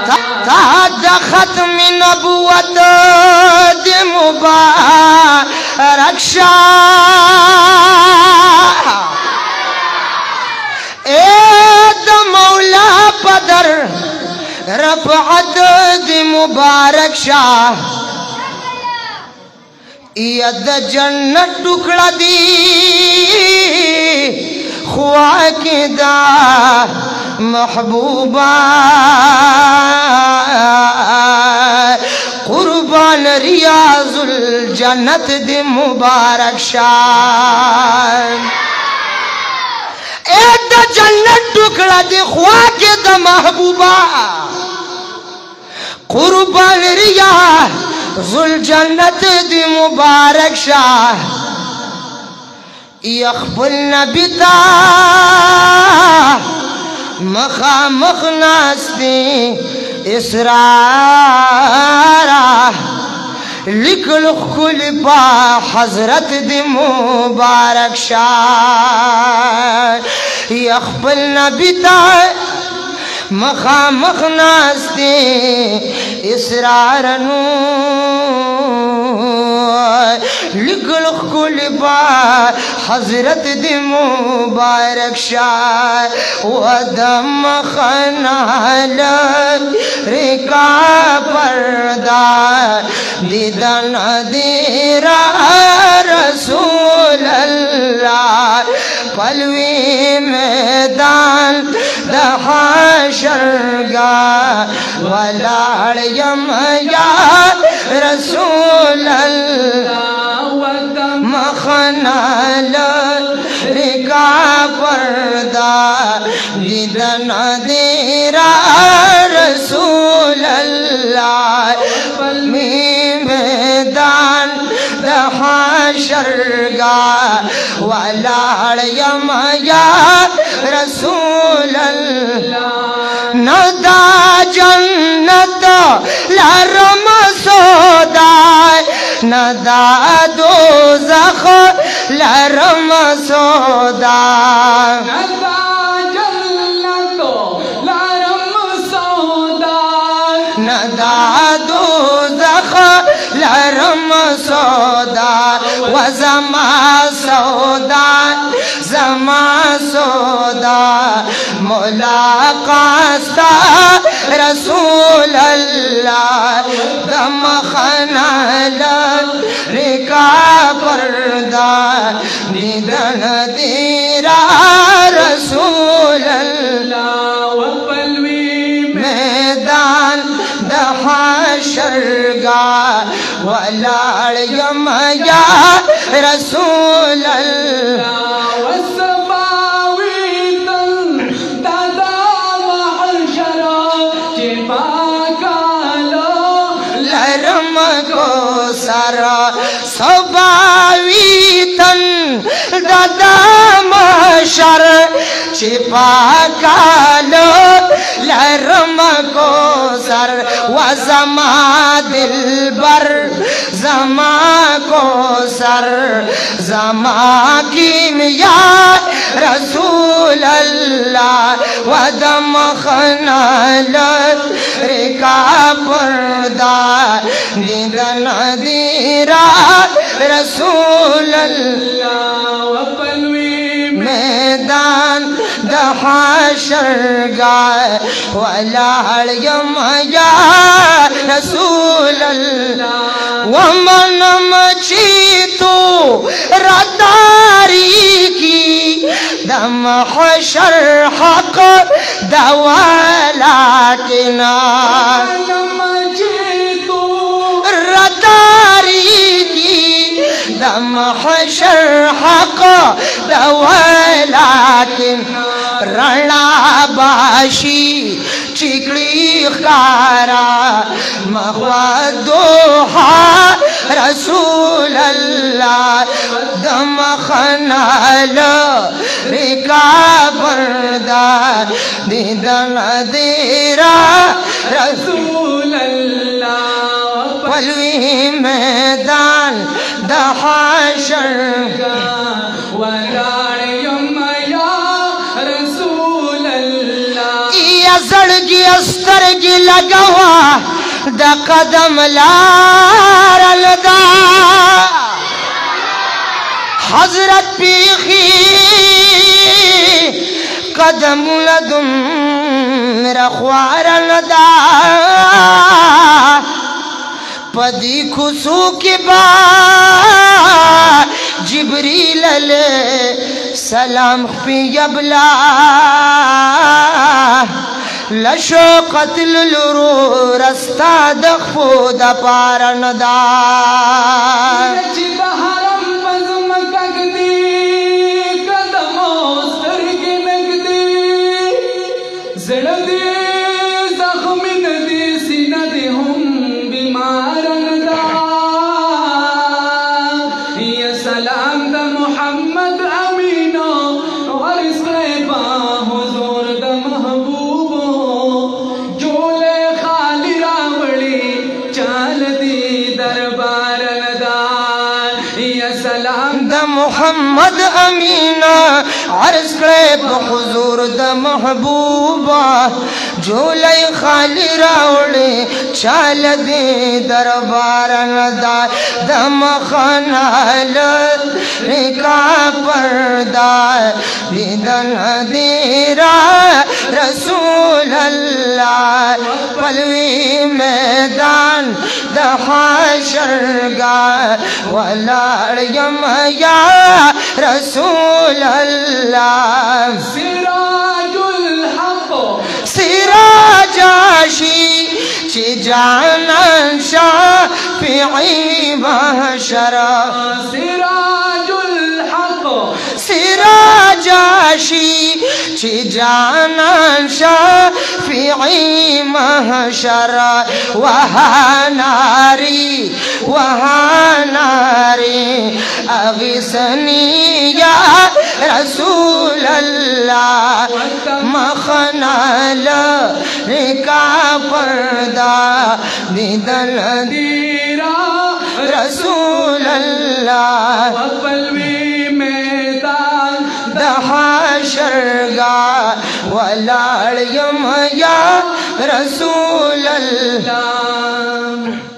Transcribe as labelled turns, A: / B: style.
A: ताज खत्म नबुवत दे मुबारक शाह ए द मौला पदर रफ़अत दे मुबारक शाह यद जन्नत टुकड़ा दी ख्वा के दा महबूबा कुर्बान रियाजुल जन्नत दे मुबारक शाह ए द जन्नत टुकड़ा दी ख्वा के दा महबूबा कुर्बान रियाजुल जन्नत दे मुबारक शाह यखबुल नबिता मखा मखनास्ती इसरारा लिखल खुल पा हजरत दे मुबारक शाह यखबुल नबिता मखा मखनास्ती इसरारनू लिखल खुल पा हजरत दे मुबारक शाह वदम खनाल रिका पर्दा दीदन देरा रसूल अल्लाह पलवी मैदान दहाशरगा वलाड़ यमया रसूल मखनाल रिका पर्दा दीदन देरा रसूल अल्लाह मैदान दहाशरगा वलाड़ यमया रसूल अल्लाह नदा जन्नत लरम सोदाय नदा दोज़ख लरम सोदा नदा जन्नत लरम सोदा नदा दोज़ख लरम सौदा वज़मा सौदा ज़मा सौदा मुलाक़ात रसूल अल्लाह दम खनाल रिका पर्दा निदन देरा रसूल अल्लाह पलवी मैदान दहाशरगा वलाड़ यमया रसूल अल्लाह सारा सबावीतन दादा मशर छिपा कालो लरम को सर वज़मा दिलबर ज़मा को सर ज़मा कीमिया रसूल अल्लाह वदम खनाल रिका पर्दा निदन दीरा रसूल अल्लाह पलवी मैदान दहाशरगा वलाड़ यमया रसूल अल्लाह वमन मची तो रदारी की दम हशर हक दवाला के नाम रदारी की दम हशर हक दवाला के रणा बाशी चिकड़ी खारा मखदोहा रसूल अल्लाह दम खनाल रिका पर्दा दीदन देरा रसूल अल्लाह पलवी मैदान दहाशर वलाड़ यमया रसूल अल्लाह सड़गी अस्तर गिला لگوا دا قدم لارل دا حضرت پیخی قدم لدم رخوارل دا پدی خسو کے بعد جبریل علیہ سلام پی یبلا لشو قتل لرو رستا دخفو دا پارن دا محمد امینا عرض کرے بحضور دا محبوبا جولے خالی راوڑے چال دے دربارن دا دم خنال رکا پردہ بیدن دیرا رسول اللہ پلوی میدان دا حشر گا ولاریم یا رسول اللہ سراج الحق سراج عاشی چی جانان شافعی محشر سراج الحق سراج عاشی چی جانان شافعی محشر وہا ناری اغیثنی یا رسول اللہ مخنال رکا پردہ بیدن دیرا رسول اللہ وقلوی میدان دا حشر گا ولاریم یا رسول اللہ